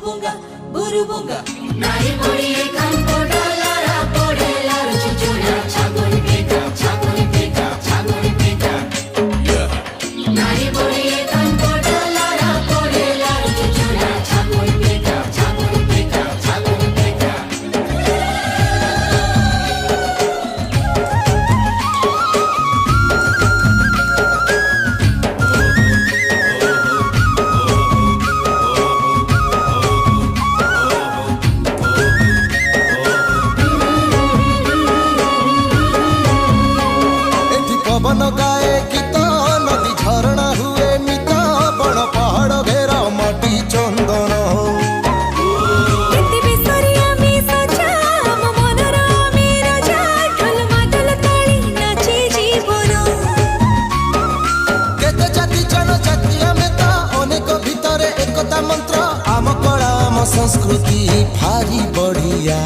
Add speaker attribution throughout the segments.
Speaker 1: burubunga, burubunga. Nari poriye kanko dolara porela chuchura chagoni peka, chagoni peka, chagoni peka. Nari poriye kanko dolara porela chuchura chagoni peka, chagoni peka, chagoni peka.
Speaker 2: पवन गाए गीत नदी झरणा हुए मित बड़ पहाड़ घेरा माटी चंदन केते जाति जनजाति आमे तो अनेक भितरे एकता मंत्र आम कला आम संस्कृति भारी बढ़िया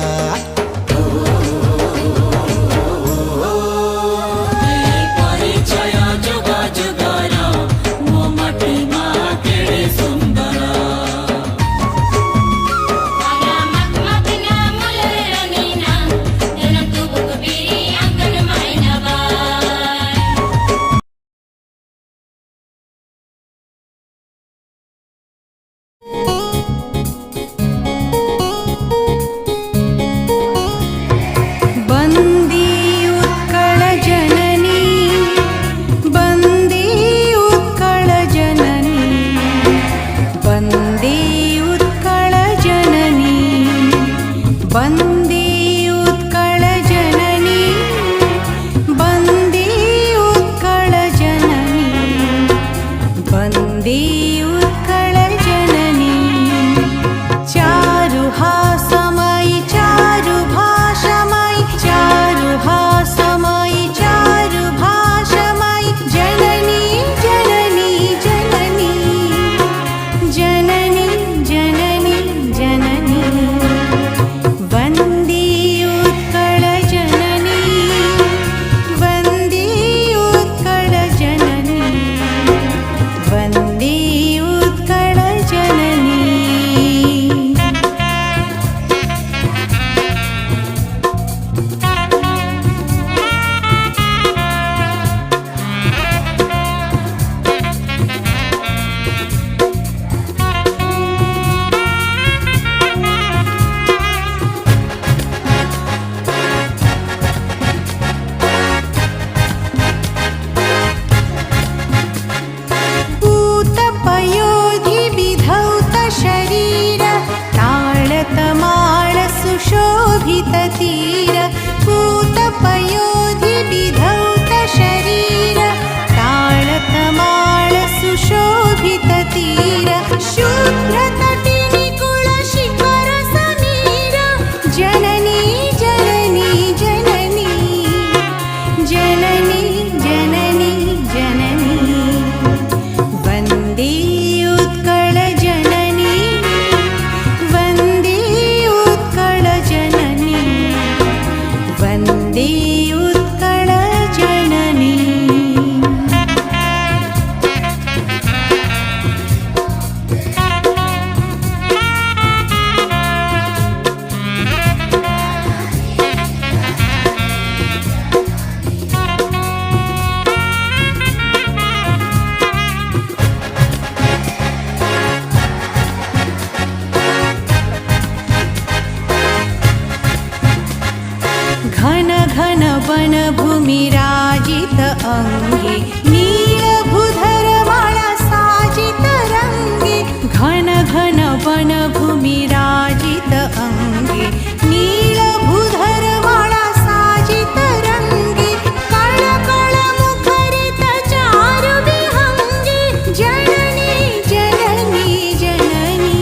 Speaker 3: घन घन वन भूमि राजित अंगे नीलभूधर माला साजित रंगे घन घन वन भूमि राजित अंगे नीलभूधर माला साजित रंगे कण कण मुखरित चारु विहंगे जननी जननी जननी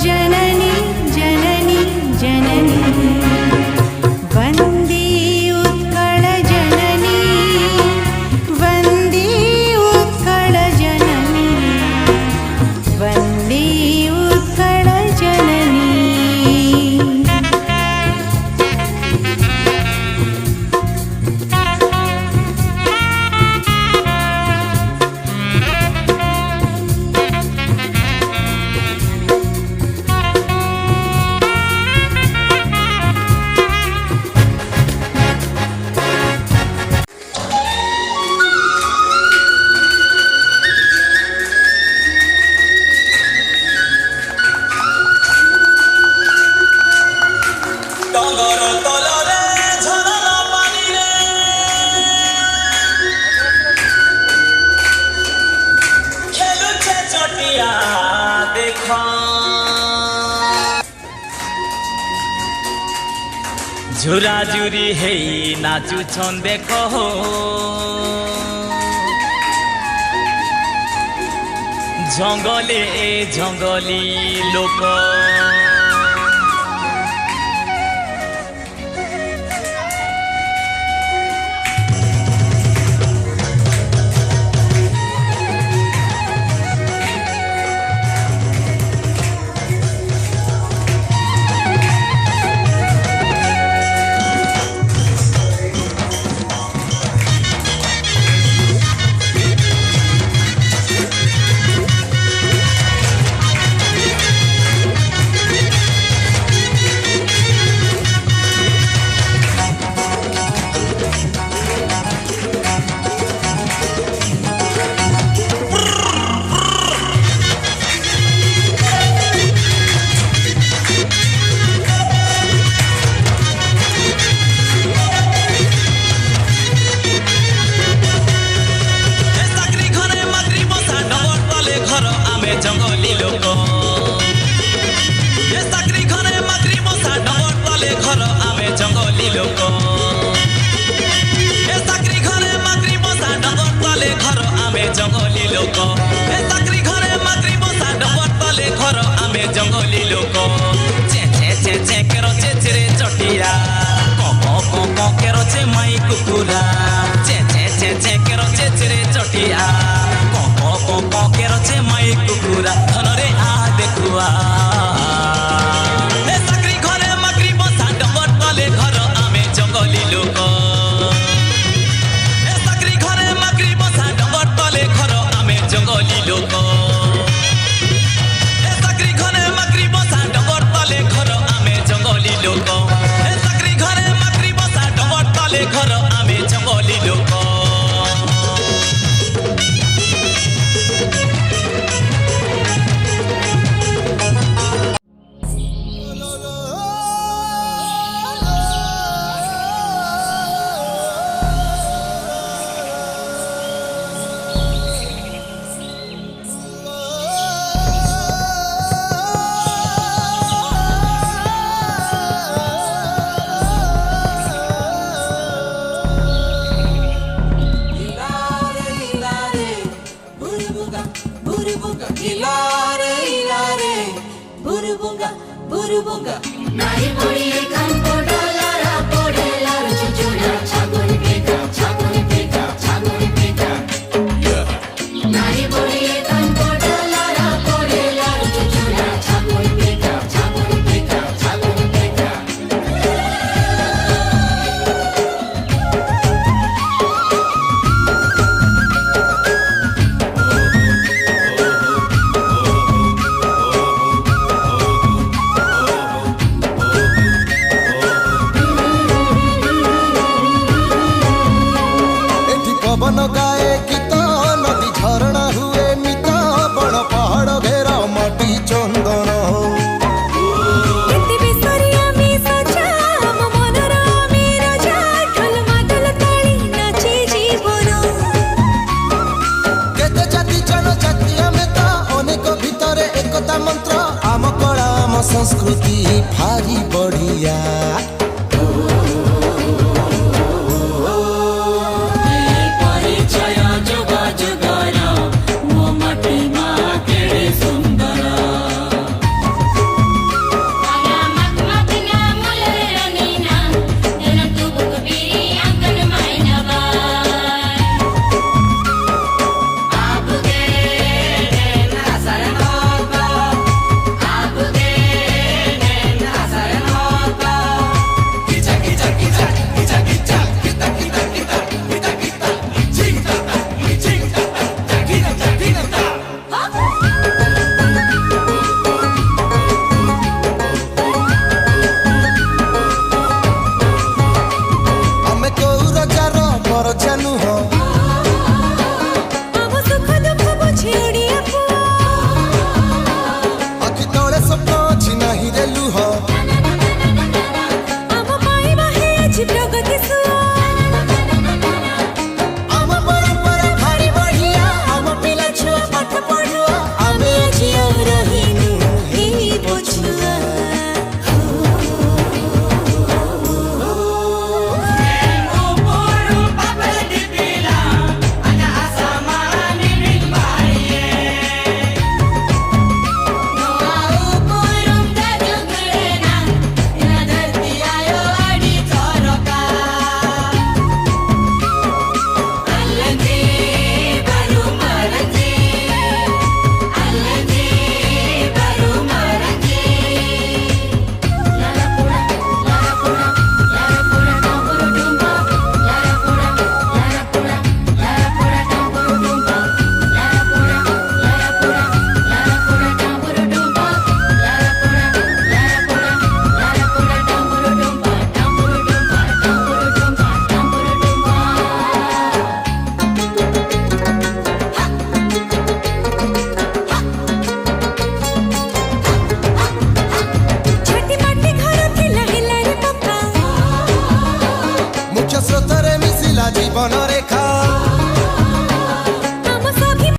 Speaker 3: जननी जननी जननी वन्दे उत्कल जननी वन्दे उत्कल जननी वन्दे उत्कल
Speaker 4: ঝুরাঝুরি হেই নাচুছন দেখো জঙ্গলে জঙ্গলি লোক জঙ্গলি লোক এ চাকরি ঘরে মাতৃ বসা ডবর তলে ঘর আমি জঙ্গলি লোক এ চাকরি ঘরে মাতৃ বসা ডবর তলে ঘর আমি জঙ্গলি লোক এ চাকরি ঘরে মাতৃ বসা ডবর তলে ঘর আমি জঙ্গলি লোক চে চে চে চে কেরো চেচরে চটিয়া ক কেরো চে মাই কুকুরা চে চে চে চে কেরো চেচরে চটিয়া কেরো চে মাই কুকুরা ধনরে আ দেখুয়া এ চাকরি ঘরে মাকড়ি বসা ডবর তলে ঘর আমি জঙ্গলি লোক এ চাকরি ঘরে মাকড়ি বসা ডবর তলে ঘর আমি জঙ্গলি লোক এ চাকরি ঘরে মাকড়ি বসা ডবর তলে ঘর আমি জঙ্গলি লোক এ চাকরি ঘরে মাকড়ি বসা ডবর তলে ঘর আমি জঙ্গলি লোক
Speaker 1: Burubunga, nai poriye kampoda lara podela chuchura chagoni peka chagoni peka nai poriye kampoda lara podela chuchura chagoni peka
Speaker 2: पवन गाए गीत नदी झरणा हुए नित बड़ पहाड़ घेरा माटी चंदन केते जाति जनजाति आमे तो अनेक भितरे एकता मंत्र आम कला आम संस्कृति भारी बढ़िया
Speaker 1: Kicha kicha
Speaker 2: जीवन रेखा